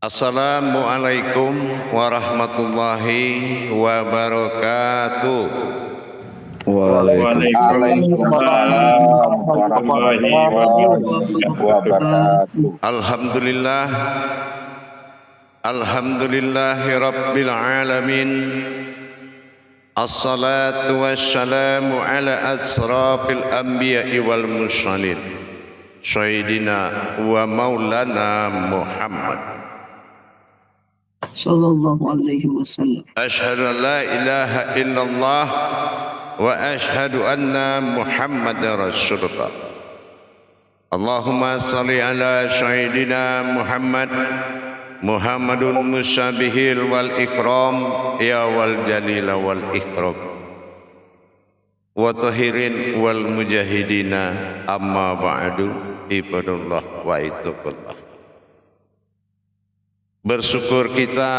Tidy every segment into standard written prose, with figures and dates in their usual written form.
Assalamualaikum warahmatullahi wabarakatuh. Waalaikumsalam warahmatullahi wabarakatuh. Alhamdulillah, alhamdulillahi rabbil alamin. Assalatu wassalamu ala asrafil anbiya'i wal mursalin, Sayyidina wa maulana Muhammad sallallahu alaihi wasallam. Asyhadu an la ilaha illallah wa asyhadu anna Muhammadar Rasulullah. Allahumma salli ala Sayyidina Muhammadun musabihil wal ikram ya wal jalila wal ikram wa tahirin wal mujahidina amma ba'du ibadullah wa ituqullah. Bersyukur kita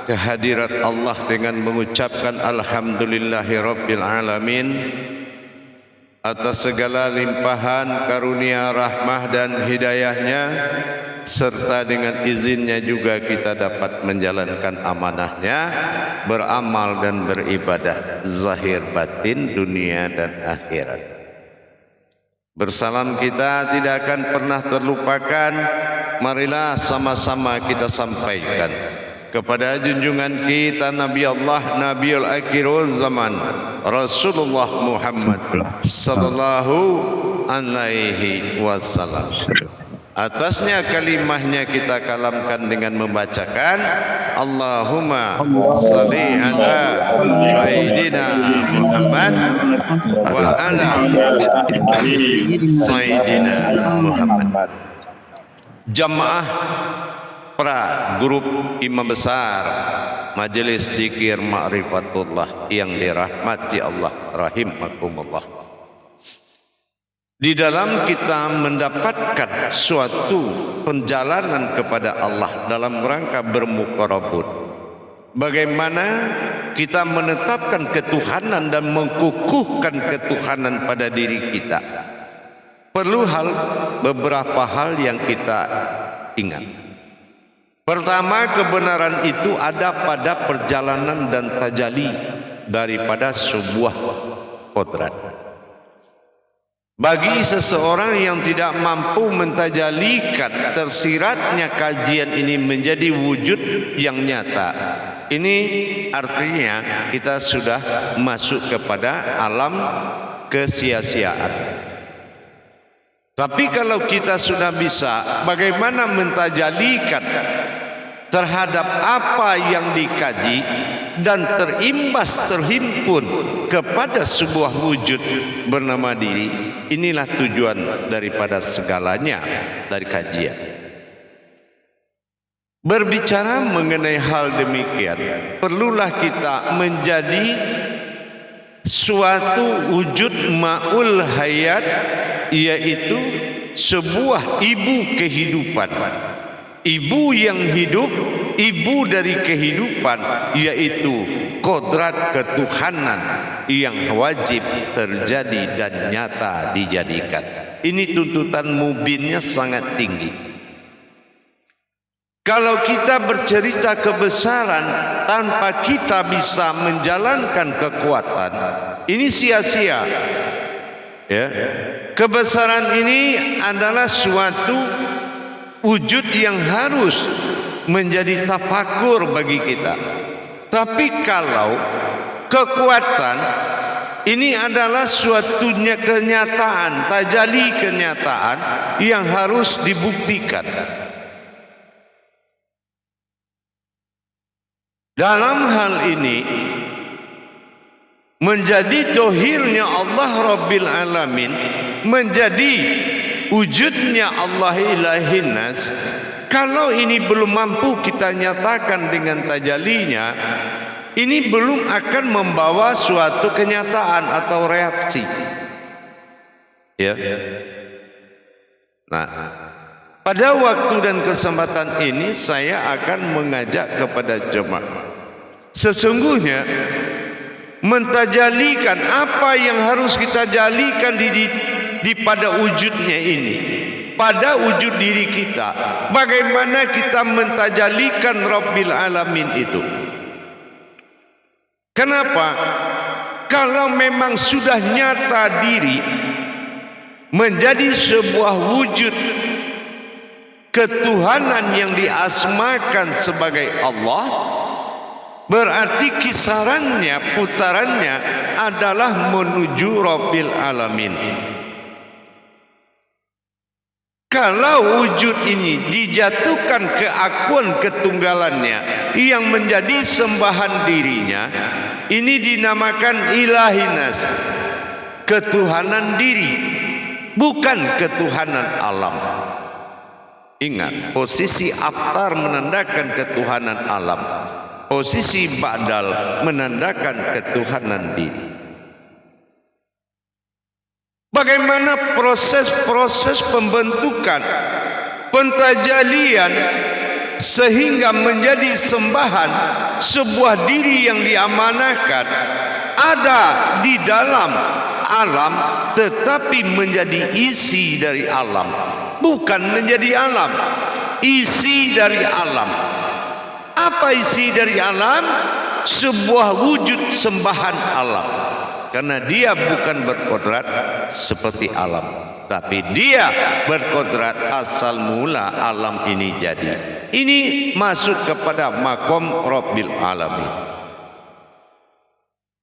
kehadirat Allah dengan mengucapkan alhamdulillahi rabbil alamin atas segala limpahan karunia rahmah dan hidayahnya, serta dengan izinnya juga kita dapat menjalankan amanahnya, beramal dan beribadah zahir batin dunia dan akhirat. Bersalam kita tidak akan pernah terlupakan. Marilah sama-sama kita sampaikan kepada junjungan kita Nabi Allah Nabiul Akhirul Zaman Rasulullah Muhammad sallallahu alaihi wasallam. Atasnya kalimahnya kita kalamkan dengan membacakan Allahumma salli ala Sayyidina Muhammad wa ala Sayyidina Muhammad. Jamaah pra grup imam besar Majelis Dzikir Ma'rifatullah yang dirahmati Allah rahimakumullah. Di dalam kita mendapatkan suatu perjalanan kepada Allah dalam rangka bermuqarabun, bagaimana kita menetapkan ketuhanan dan mengukuhkan ketuhanan pada diri kita, perlu beberapa hal yang kita ingat. Pertama, kebenaran itu ada pada perjalanan dan tajalli daripada sebuah kodrat. Bagi seseorang yang tidak mampu mentajalikan tersiratnya kajian ini menjadi wujud yang nyata, ini artinya kita sudah masuk kepada alam kesia-siaan. Tapi kalau kita sudah bisa bagaimana mentajalikan terhadap apa yang dikaji dan terhimpun kepada sebuah wujud bernama diri, inilah tujuan daripada segalanya dari kajian. Berbicara mengenai hal demikian, perlulah kita menjadi suatu wujud ma'ul hayat, yaitu sebuah ibu kehidupan, ibu yang hidup, ibu dari kehidupan, yaitu kodrat ketuhanan yang wajib terjadi dan nyata dijadikan. Ini tuntutan mubinnya sangat tinggi. Kalau kita bercerita kebesaran tanpa kita bisa menjalankan kekuatan, ini sia-sia. Ya. Kebesaran ini adalah suatu wujud yang harus menjadi tafakur bagi kita. Tapi kalau kekuatan ini adalah suatunya kenyataan, tajalli kenyataan yang harus dibuktikan. Dalam hal ini menjadi dohirnya Allah Rabbil Alamin, menjadi wujudnya Allah ilahin nas. Kalau ini belum mampu kita nyatakan dengan tajallinya, ini belum akan membawa suatu kenyataan atau reaksi. Ya. Nah, pada waktu dan kesempatan ini saya akan mengajak kepada jemaah, sesungguhnya mentajalikan apa yang harus kita jalikan di pada wujudnya ini. pada wujud diri kita. Bagaimana kita mentajalikan Rabbil Alamin itu? Kenapa? Kalau memang sudah nyata diri menjadi sebuah wujud ketuhanan yang diasmakan sebagai Allah, berarti kisarannya, putarannya adalah menuju Rabbil Alamin. Kalau wujud ini dijatuhkan keakuan ketunggalannya yang menjadi sembahan dirinya, ini dinamakan ilahinas, ketuhanan diri, bukan ketuhanan alam. Ingat, posisi aftar menandakan ketuhanan alam, posisi ba'dal menandakan ketuhanan diri. Bagaimana proses-proses pembentukan, pentajalian sehingga menjadi sembahan sebuah diri yang diamanahkan ada di dalam alam, tetapi menjadi isi dari alam, bukan menjadi alam, isi dari alam. Apa isi dari alam? Sebuah wujud sembahan alam. Karena dia bukan berkodrat seperti alam, tapi dia berkodrat asal mula alam ini jadi. Ini masuk kepada makom Rabbil Alamin.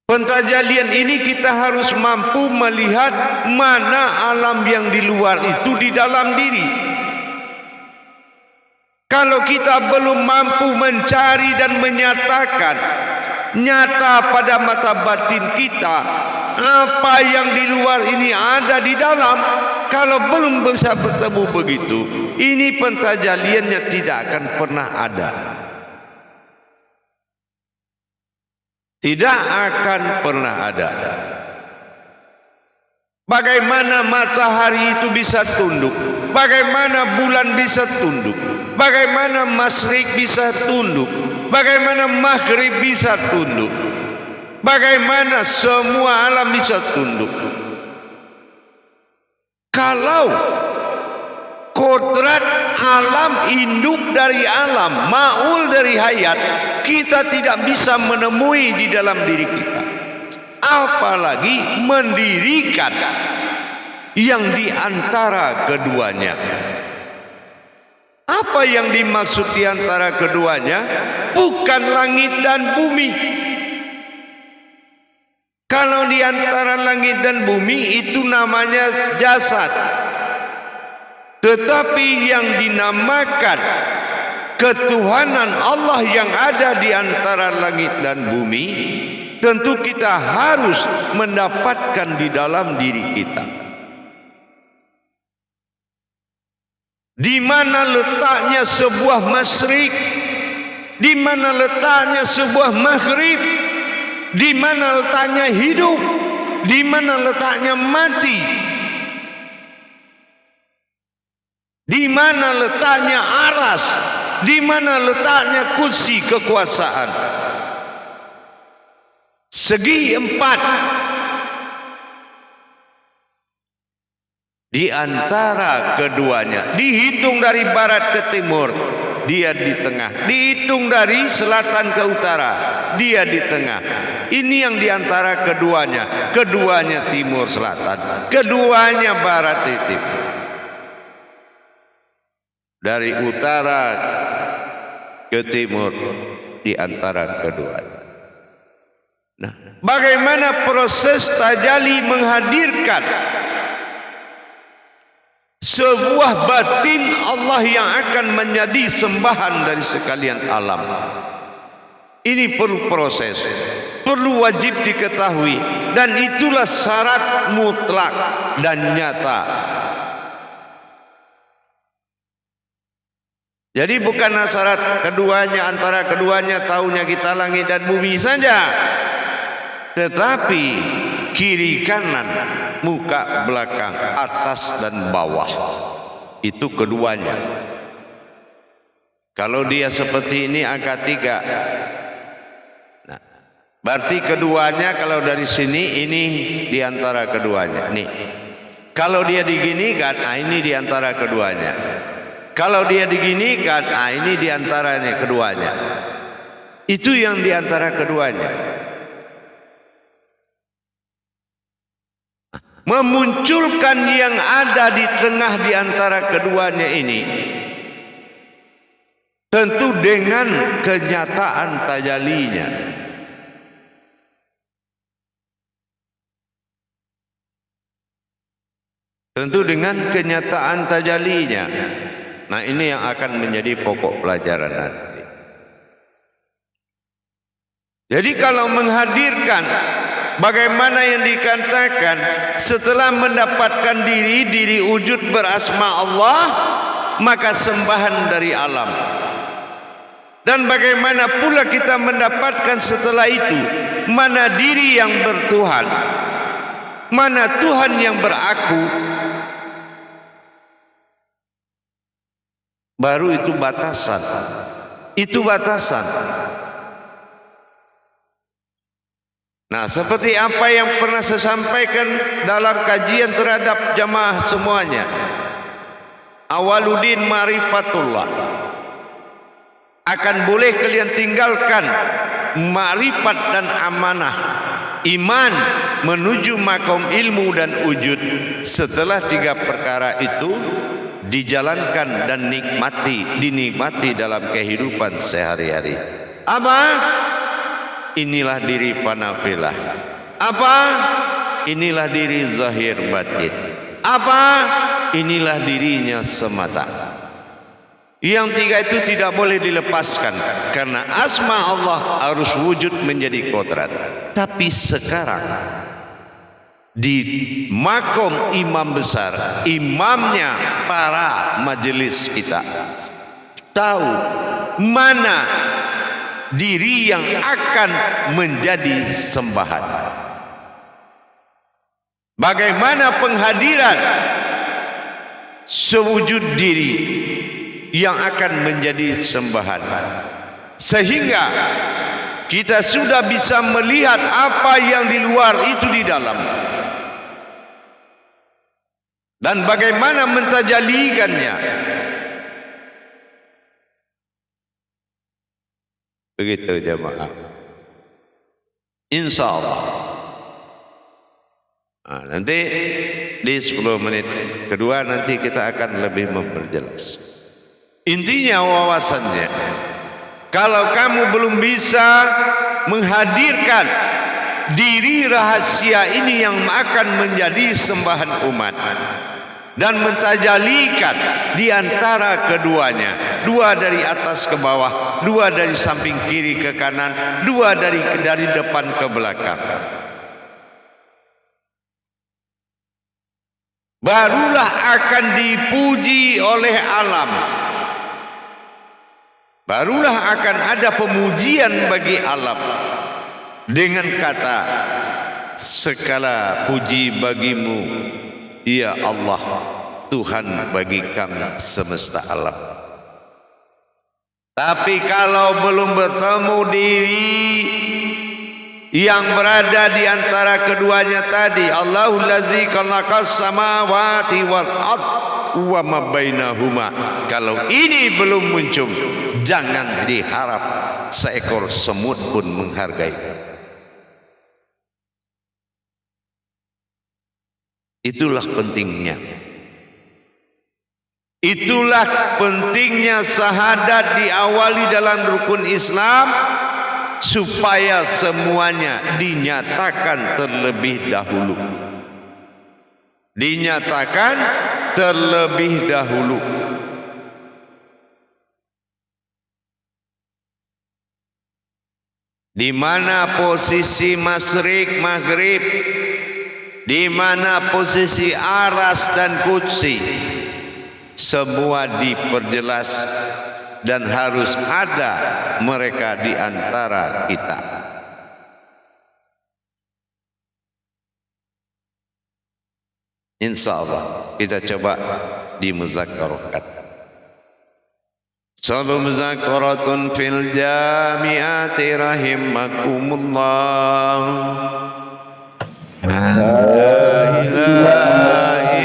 Pentajalian ini kita harus mampu melihat mana alam yang di luar itu di dalam diri. Kalau kita belum mampu mencari dan menyatakan nyata pada mata batin kita apa yang di luar ini ada di dalam, kalau belum bisa bertemu begitu, ini pentajaliannya tidak akan pernah ada, tidak akan pernah ada. Bagaimana matahari itu bisa tunduk, bagaimana bulan bisa tunduk, bagaimana masyrik bisa tunduk, bagaimana maghrib bisa tunduk, bagaimana semua alam bisa tunduk. Kalau kodrat alam induk dari alam, maul dari hayat, kita tidak bisa menemui di dalam diri kita, apalagi mendirikan yang di antara keduanya. Apa yang dimaksud di antara keduanya? Bukan langit dan bumi. Kalau di antara langit dan bumi itu namanya jasad. Tetapi yang dinamakan ketuhanan Allah yang ada di antara langit dan bumi, tentu kita harus mendapatkan di dalam diri kita. Di mana letaknya sebuah masyrik, di mana letaknya sebuah maghrib, di mana letaknya hidup, di mana letaknya mati, di mana letaknya aras, di mana letaknya kursi kekuasaan. Segi empat. Di antara keduanya, dihitung dari barat ke timur, dia di tengah. Dihitung dari selatan ke utara, dia di tengah. Ini yang di antara keduanya. Keduanya timur selatan, keduanya barat timur. Dari utara ke timur, di antara keduanya. Nah, bagaimana proses tajali menghadirkan sebuah batin Allah yang akan menjadi sembahan dari sekalian alam? Ini perlu proses, perlu wajib diketahui, dan itulah syarat mutlak dan nyata. Jadi bukan syarat keduanya, antara keduanya tahunya kita langit dan bumi saja, tetapi kiri kanan, muka belakang, atas dan bawah, itu keduanya. Kalau dia seperti ini angka 3, nah, berarti keduanya kalau dari sini ini diantara keduanya nih. Kalau dia diginikan, ini diantara keduanya. Kalau dia diginikan, ini diantaranya keduanya. Itu yang diantara keduanya. Memunculkan yang ada di tengah diantara keduanya ini, tentu dengan kenyataan tajalinya. Tentu dengan kenyataan tajalinya. Nah, ini yang akan menjadi pokok pelajaran nanti. Jadi kalau menghadirkan bagaimana yang dikatakan setelah mendapatkan diri wujud berasma Allah, maka sembahan dari alam. Dan bagaimana pula kita mendapatkan setelah itu mana diri yang bertuhan, mana Tuhan yang beraku. Baru itu batasan. Itu batasan. Nah, seperti apa yang pernah saya sampaikan dalam kajian terhadap jamaah semuanya. Awaluddin ma'rifatullah. Akan boleh kalian tinggalkan ma'rifat dan amanah, iman menuju makom ilmu dan wujud. Setelah tiga perkara itu dijalankan dan dinikmati dalam kehidupan sehari-hari. Apa? Inilah diri panafilah. Apa? Inilah diri zahir batin. Apa? Inilah dirinya semata. Yang tiga itu tidak boleh dilepaskan, karena asma Allah harus wujud menjadi kodrat. Tapi sekarang di makom imam besar, imamnya para majelis kita, tahu mana diri yang akan menjadi sembahan. Bagaimana penghadiran sewujud diri yang akan menjadi sembahan, sehingga kita sudah bisa melihat apa yang di luar itu di dalam, dan bagaimana mentajalikannya. Begitu jemaah, insya Allah. Nah, nanti di 10 menit kedua nanti kita akan lebih memperjelas. Intinya wawasannya, kalau kamu belum bisa menghadirkan diri rahasia ini yang akan menjadi sembahan umat, dan mentajalikan di antara keduanya, dua dari atas ke bawah, dua dari samping kiri ke kanan, dua dari depan ke belakang, barulah akan dipuji oleh alam. Barulah akan ada pemujian bagi alam dengan kata, segala puji bagimu ya Allah, Tuhan bagi kami semesta alam. Tapi kalau belum bertemu diri yang berada di antara keduanya tadi, Allahul ladzi khalaqas samawati wal ard wa ma bainahuma, kalau ini belum muncul, jangan diharap seekor semut pun menghargai. Itulah pentingnya. Itulah pentingnya syahadat diawali dalam rukun Islam, supaya semuanya dinyatakan terlebih dahulu. Dinyatakan terlebih dahulu. Di mana posisi masyrik maghrib, di mana posisi aras dan kursi, semua diperjelas, dan harus ada mereka di antara kita. Insya Allah kita coba dimuzakkarahkan. Sallu muzakkaratun fil jami'ati rahimakumullah. La ilaha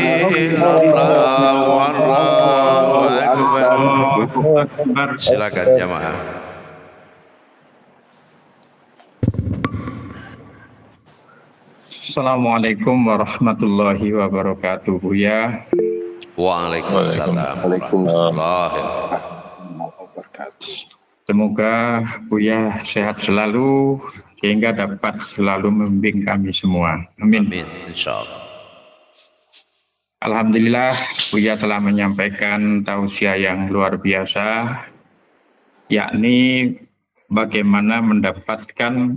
Akbar. Silakan jamaah. Assalamualaikum warahmatullahi wabarakatuh, Buya. Waalaikumsalam warahmatullahi wabarakatuh. Semoga Buya sehat selalu sehingga dapat selalu membimbing kami semua. Amin. Amin, insyaallah. Alhamdulillah, Buya telah menyampaikan tausiah yang luar biasa, yakni bagaimana mendapatkan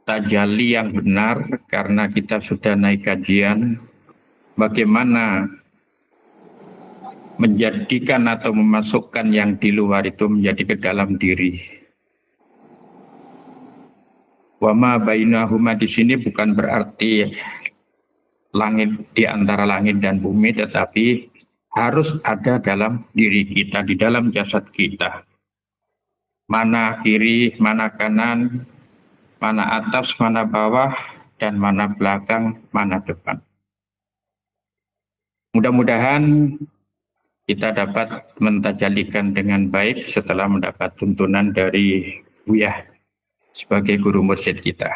tajalli yang benar karena kita sudah naik kajian, bagaimana menjadikan atau memasukkan yang di luar itu menjadi ke dalam diri. Wama bainahuma di sini bukan berarti langit di antara langit dan bumi, tetapi harus ada dalam diri kita, di dalam jasad kita. Mana kiri, mana kanan, mana atas, mana bawah, dan mana belakang, mana depan. Mudah-mudahan kita dapat mentajalikan dengan baik setelah mendapat tuntunan dari Buya sebagai guru mursyid kita.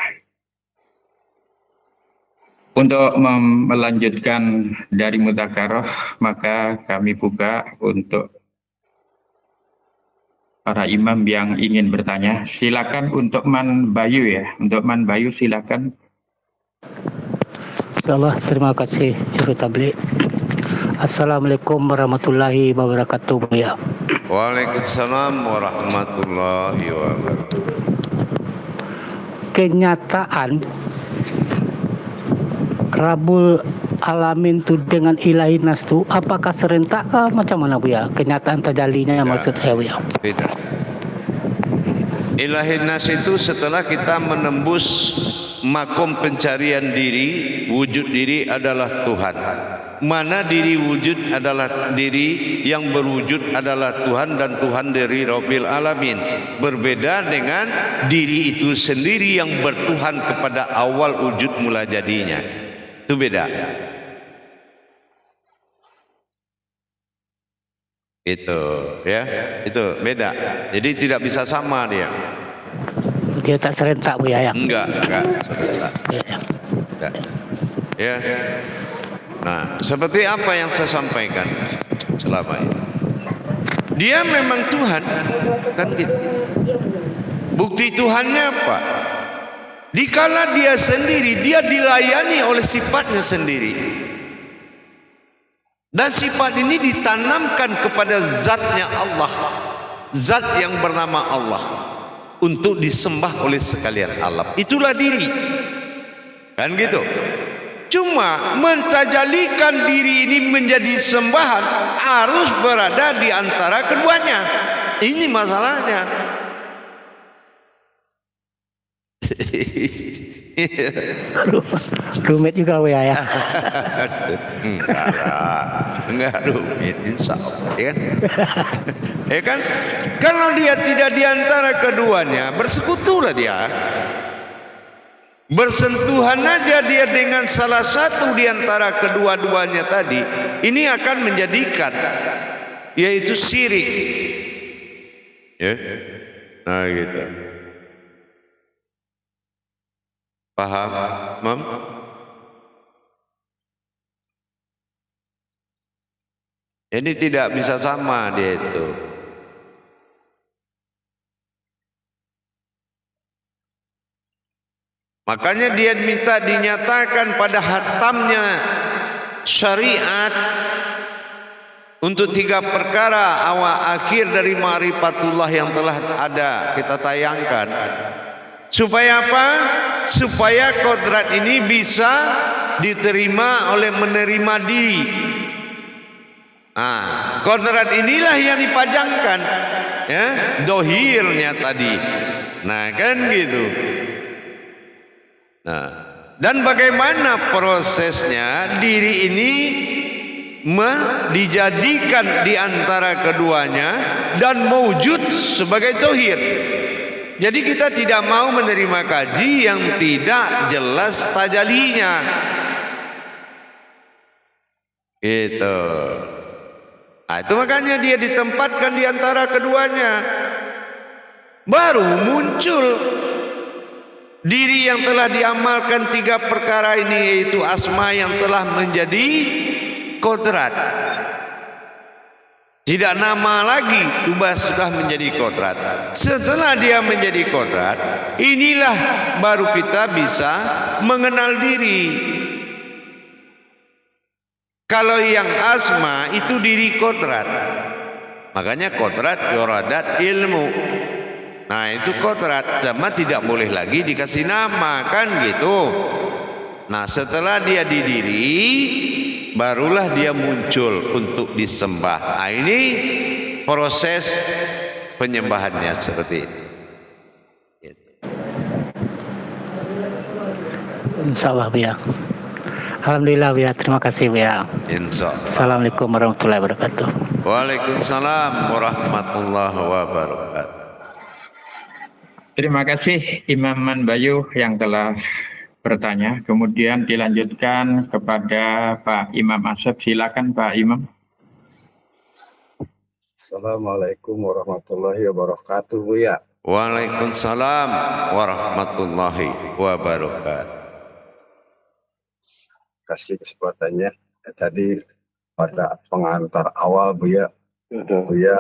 Untuk melanjutkan dari mudzakarah, maka kami buka untuk para imam yang ingin bertanya. Silakan untuk Man Bayu ya. Untuk Man Bayu silakan. Insyaallah, terima kasih Juru Tabligh. Assalamualaikum warahmatullahi wabarakatuh, Buya. Waalaikumsalam warahmatullahi wabarakatuh. Kenyataan Rabbul Alamin tu dengan Ilahi Nas tu apakah serentak macam mana, Buya? Kenyataan tajallinya maksud saya, Buya. Tidak. Ilahi Nas itu setelah kita menembus makom pencarian diri, wujud diri adalah Tuhan. Mana diri wujud adalah diri yang berwujud adalah Tuhan, dan Tuhan dari Rabbil Alamin. Berbeda dengan diri itu sendiri yang bertuhan kepada awal wujud mula jadinya. Itu beda. Itu ya, itu beda. Jadi tidak bisa sama dia. Dia tak serentak, Buya, ya? Enggak sebentar. Enggak. Ya. Nah, seperti apa yang saya sampaikan selama ini. Dia memang Tuhan, kan gitu. Bukti Tuhannya apa? Dikala dia sendiri, dia dilayani oleh sifatnya sendiri. Dan sifat ini ditanamkan kepada zatnya Allah, zat yang bernama Allah, untuk disembah oleh sekalian alam. Itulah diri, kan gitu. Cuma mentajalikan diri ini menjadi sembahan harus berada di antara keduanya. Ini masalahnya. Rumit juga, Buya, ya? Enggak rumit, insya Allah, ya kan? Ya kan? Kalau dia tidak di antara keduanya, bersekutulah dia. Bersentuhan aja dia dengan salah satu di antara kedua-duanya tadi, ini akan menjadikan, yaitu syirik. Ya, nah gitu. Paham, Mam? Ini tidak bisa sama dia itu. Makanya dia minta dinyatakan pada hatamnya syariat untuk 3 perkara awal akhir dari ma'rifatullah yang telah ada kita tayangkan. Supaya apa? Supaya kodrat ini bisa diterima oleh menerima diri. Kodrat inilah yang dipajangkan, ya, dohirnya tadi. Nah, kan gitu. Nah, dan bagaimana prosesnya diri ini dijadikan di antara keduanya dan mewujud sebagai tauhid. Jadi kita tidak mau menerima kaji yang tidak jelas tajalinya. Gitu. Nah, itu makanya dia ditempatkan di antara keduanya. Baru muncul diri yang telah diamalkan 3 perkara ini, yaitu asma yang telah menjadi kodrat. Tidak nama lagi, sudah menjadi kodrat. Setelah dia menjadi kodrat, inilah baru kita bisa mengenal diri. Kalau yang asma itu diri kodrat, makanya kodrat yuradat ilmu. Nah itu kodrat, sama tidak boleh lagi dikasih nama, kan gitu. Nah setelah dia di diri, barulah dia muncul untuk disembah. Nah ini proses penyembahannya seperti itu. Insya Allah ya. Alhamdulillah ya, terima kasih ya. Insya Allah. Assalamualaikum warahmatullahi wabarakatuh. Waalaikumsalam warahmatullahi wabarakatuh. Terima kasih Imam Man Bayu yang telah bertanya. Kemudian dilanjutkan kepada Pak Imam Asep. Silakan Pak Imam. Assalamualaikum warahmatullahi wabarakatuh ya. Waalaikumsalam warahmatullahi wabarakatuh. Kasih kesempatannya. Tadi pada pengantar awal Buya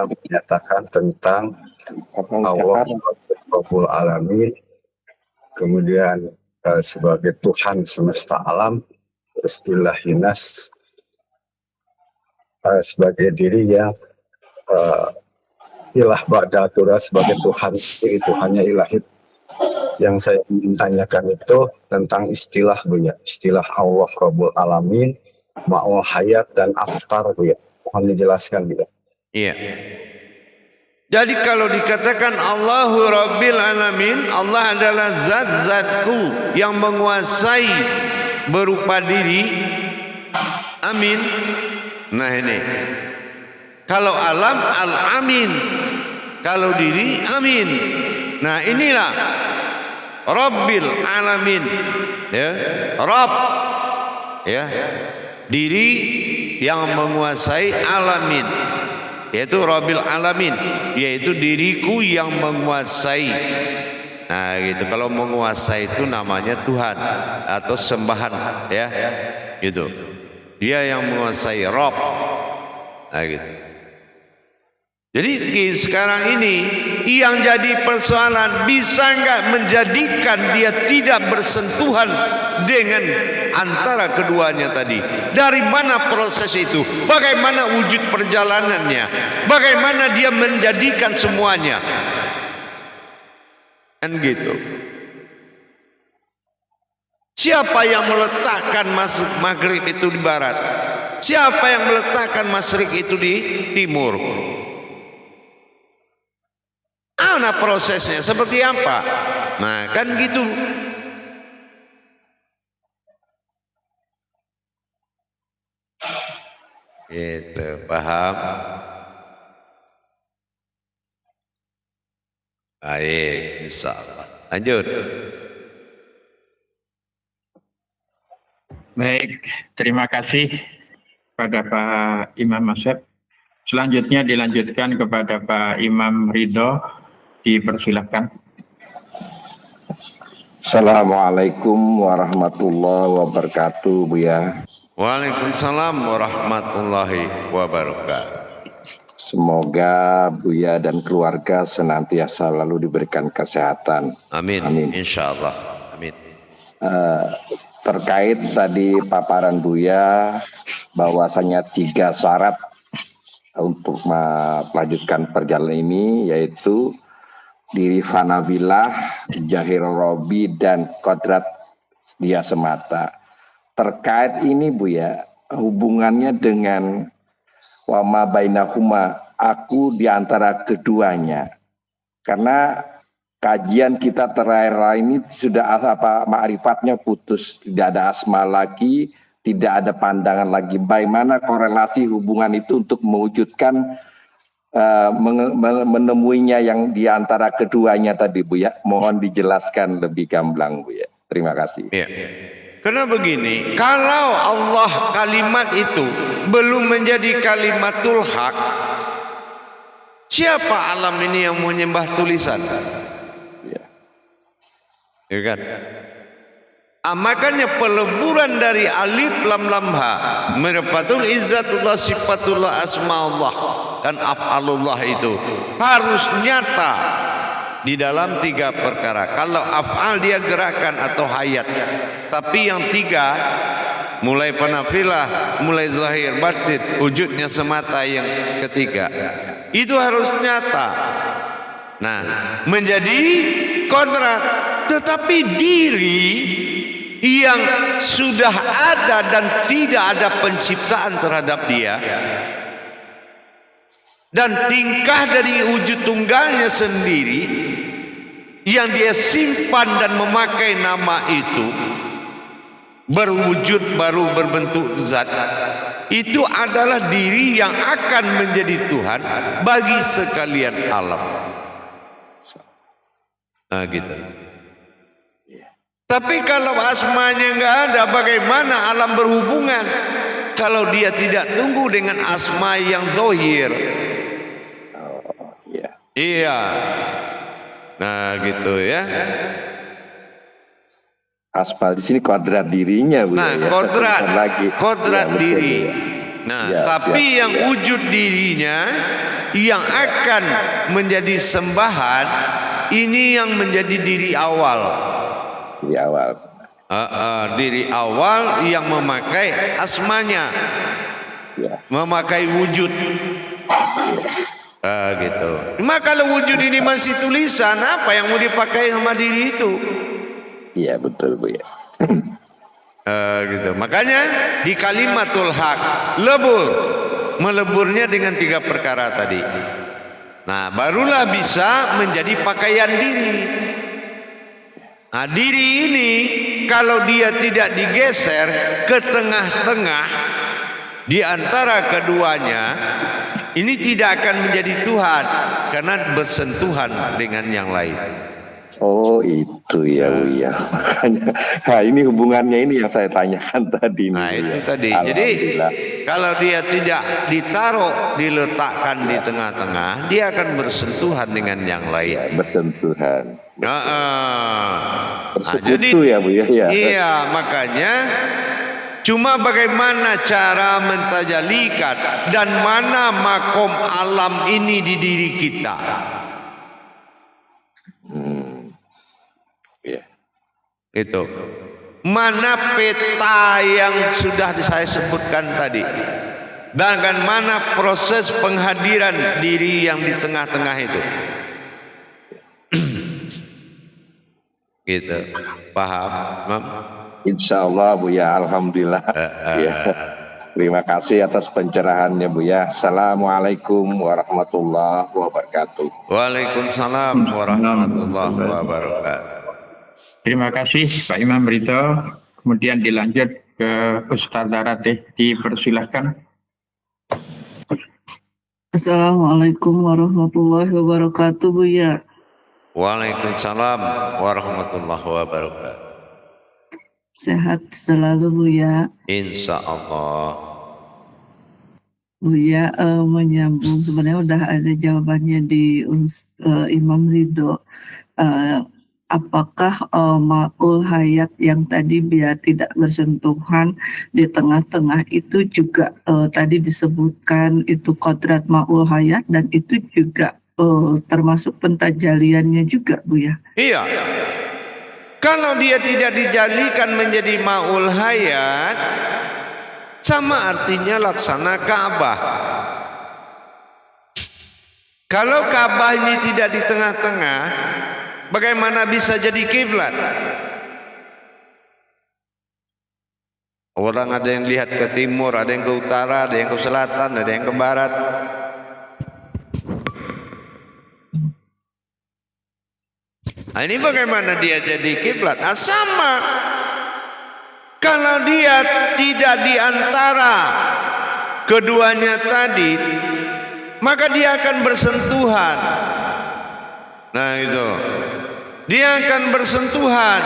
menyatakan tentang Allah sebagai Rabbul Alamin, kemudian sebagai Tuhan semesta alam, istilah Hinas sebagai diri yang ilah ba'datura sebagai Tuhan, Tuhannya ilahi. Yang saya ingin tanyakan itu tentang istilah Buya, istilah Allah Rabbul Alamin, Ma'ul Hayat dan Aftar Buya. Mohon dijelaskan Buya. Iya. Jadi kalau dikatakan Allahu Rabbil Alamin, Allah adalah zat-zatku yang menguasai berupa diri. Amin. Nah ini. Kalau alam al-amin, kalau diri amin. Nah inilah Rabbil Alamin, ya, Rabb, ya, diri yang menguasai alamin, yaitu Rabbil Alamin, yaitu diriku yang menguasai. Nah gitu, kalau menguasai itu namanya Tuhan atau sembahan, ya, gitu. Dia yang menguasai Rabb. Nah gitu. Jadi sekarang ini yang jadi persoalan, bisa nggak menjadikan dia tidak bersentuhan dengan antara keduanya tadi? Dari mana proses itu? Bagaimana wujud perjalanannya? Bagaimana dia menjadikan semuanya? Kan gitu. Siapa yang meletakkan maghrib itu di barat? Siapa yang meletakkan masyrik itu di timur? Mana prosesnya? Seperti apa? Nah, kan gitu. Gitu, paham? Baik, insyaallah. Lanjut. Baik, terima kasih pada Pak Imam Asep. Selanjutnya dilanjutkan kepada Pak Imam Ridho. Dipersilakan. Assalamualaikum warahmatullahi wabarakatuh, Buya. Waalaikumsalam warahmatullahi wabarakatuh. Semoga Buya dan keluarga senantiasa selalu diberikan kesehatan. Amin. Amin. Insyaallah. Amin. Terkait tadi paparan Buya bahwasanya 3 syarat untuk melanjutkan perjalanan ini, yaitu diri fanabilah, jahir robi, dan kodrat dia semata. Terkait ini Buya, hubungannya dengan wama bainahuma, aku di antara keduanya. Karena kajian kita terakhir ini sudah ma'rifatnya putus, tidak ada asma lagi, tidak ada pandangan lagi. Bagaimana korelasi hubungan itu untuk mewujudkan menemuinya yang di antara keduanya tadi Buya? Mohon dijelaskan lebih gamblang Buya. Terima kasih. Ya. Karena begini, kalau Allah kalimat itu belum menjadi kalimatul haq, siapa alam ini yang menyembah tulisan? Ya kan? Makanya peleburan dari alif lam lam ha, merupakan izzatullah sifatullah asmaullah dan af'alullah itu harus nyata di dalam 3 perkara. Kalau af'al dia gerakan atau hayat, tapi yang 3 mulai penafilah, mulai zahir batin, wujudnya semata yang ketiga itu harus nyata. Nah, menjadi kodrat. Tetapi diri yang sudah ada dan tidak ada penciptaan terhadap dia, dan tingkah dari wujud tunggalnya sendiri yang dia simpan dan memakai nama itu, berwujud baru berbentuk zat, itu adalah diri yang akan menjadi Tuhan bagi sekalian alam. Nah gitu. Tapi kalau asmanya enggak ada, bagaimana alam berhubungan? Kalau dia tidak tunggu dengan asma yang dohir. Iya. Nah gitu ya. Aspal di sini kodrat dirinya, Bu. Nah, ya. kodrat Ya, diri. ya. Nah, Ya, tapi ya, yang ya. wujud dirinya yang akan menjadi sembahan, ini yang menjadi diri awal. Di awal. Diri awal yang memakai asmanya, Ya. memakai wujud. Gitu. Maka kalau wujud ini masih tulisan, apa yang mau dipakai sama diri itu? Iya betul, Bu ya. Gitu. Makanya di kalimatul haq lebur, meleburnya dengan 3 perkara tadi. Nah, barulah bisa menjadi pakaian diri. Nah, diri ini kalau dia tidak digeser ke tengah-tengah di antara keduanya, ini tidak akan menjadi Tuhan karena bersentuhan dengan yang lain. Oh itu ya, Bu ya. Makanya, nah ini hubungannya ini yang saya tanyakan tadi. Nah Bu, itu ya. tadi. Jadi Alhamdulillah. kalau dia tidak ditaruh, diletakkan di tengah-tengah, dia akan bersentuhan dengan yang lain. Ya, bersentuhan. Jadi ya, Bu ya. Iya, makanya cuma bagaimana cara mentajalikan dan mana makom alam ini di diri kita. Ya. Itu. Mana peta yang sudah saya sebutkan tadi. Dan mana proses penghadiran diri yang di tengah-tengah itu. Gitu. Paham? Insya Allah, Bu ya. Alhamdulillah. Ya. Terima kasih atas pencerahannya, Bu ya. Assalamualaikum warahmatullahi wabarakatuh. Waalaikumsalam warahmatullahi wabarakatuh. Terima kasih Pak Imam Ridho. Kemudian dilanjut ke Ustaz Ratih, dipersilahkan. Assalamualaikum warahmatullahi wabarakatuh, Bu ya. Waalaikumsalam warahmatullahi wabarakatuh. Sehat selalu, Bu ya. Insya Allah. Bu ya, menyambung sebenarnya udah ada jawabannya di Imam Ridho. Apakah ma'ul hayat yang tadi biar tidak bersentuhan di tengah-tengah itu juga tadi disebutkan itu kodrat ma'ul hayat, dan itu juga termasuk pentajaliannya juga, Bu ya? Iya. Kalau dia tidak dijalikan menjadi ma'ul hayat, sama artinya laksana Ka'bah. Kalau Ka'bah ini tidak di tengah-tengah, bagaimana bisa jadi kiblat? Orang ada yang lihat ke timur, ada yang ke utara, ada yang ke selatan, ada yang ke barat. Nah, ini bagaimana dia jadi kiblat? Nah, sama. Kalau dia tidak di antara keduanya tadi, maka dia akan bersentuhan. Nah itu, dia akan bersentuhan.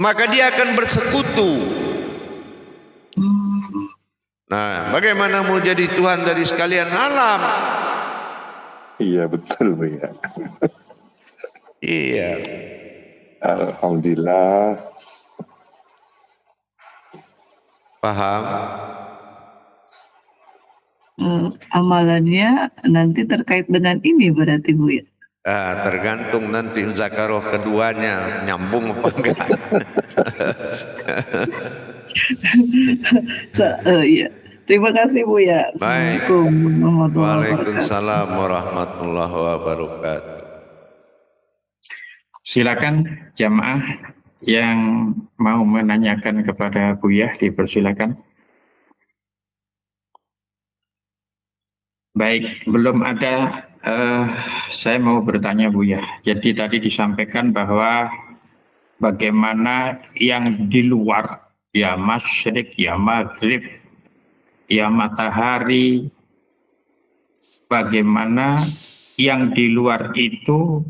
maka dia akan bersekutu. Nah, bagaimana mau jadi Tuhan dari sekalian alam? Iya betul Buya. Iya. Alhamdulillah. Paham? Amalannya nanti terkait dengan ini berarti Bu ya? Tergantung nanti zakaroh keduanya nyambung apa enggak. Iya. Terima kasih Bu ya. Baik. Assalamualaikum warahmatullahi wabarakatuh. Waalaikumsalam warahmatullahi wabarakatuh. Silakan jamaah yang mau menanyakan kepada Buya, dipersilakan. Baik, belum ada. Saya mau bertanya Buya. Jadi tadi disampaikan bahwa bagaimana yang di luar, ya masyrik, ya maghrib, ya matahari, bagaimana yang di luar itu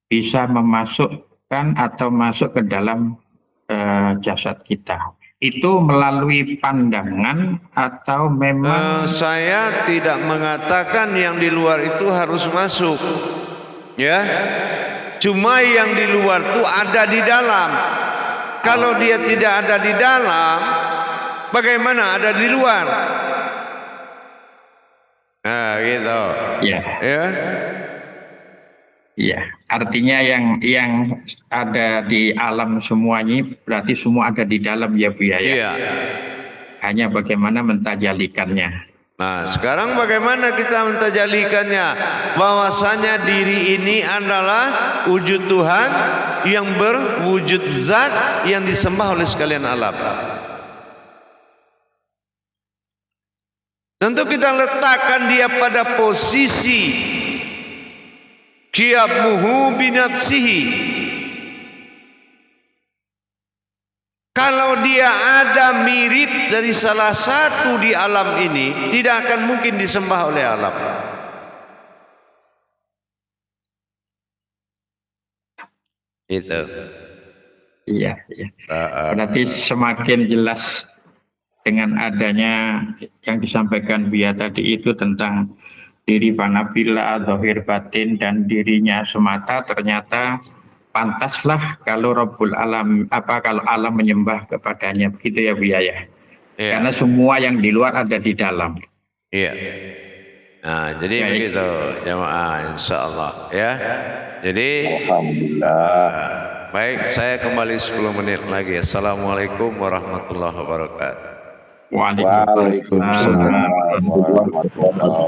bisa memasukkan atau masuk ke dalam jasad kita. Itu melalui pandangan atau memang saya tidak mengatakan yang di luar itu harus masuk, ya. Cuma yang di luar itu ada di dalam. Kalau dia tidak ada di dalam, bagaimana ada di luar? Nah, gitu. ya, Ya. ya, artinya yang ada di alam semuanya berarti semua ada di dalam ya Buya ya. Iya. Hanya bagaimana mentajalikannya. Nah, sekarang bagaimana kita mentajalikannya? Bahwasanya diri ini adalah wujud Tuhan yang berwujud zat yang disembah oleh sekalian alam. Tentu kita letakkan dia pada posisi qiyamuhu binafsihi. Kalau dia ada mirip dari salah satu di alam ini, tidak akan mungkin disembah oleh alam. Itu. Iya, iya. Berarti semakin jelas dengan adanya yang disampaikan Buya tadi itu tentang diri fanabila, zahir batin, dan dirinya semata, ternyata pantaslah kalau Rabbul Alam, kalau alam menyembah kepadanya, begitu ya Buya ya. Iya. Karena semua yang di luar ada di dalam. Iya. Nah, jadi Baik. begitu jamaah, insya Allah ya. Jadi Alhamdulillah. baik, saya kembali 10 menit lagi. Assalamualaikum warahmatullahi wabarakatuh. Waalaikumsalam. Waalaikumsalam warahmatullahi wabarakatuh.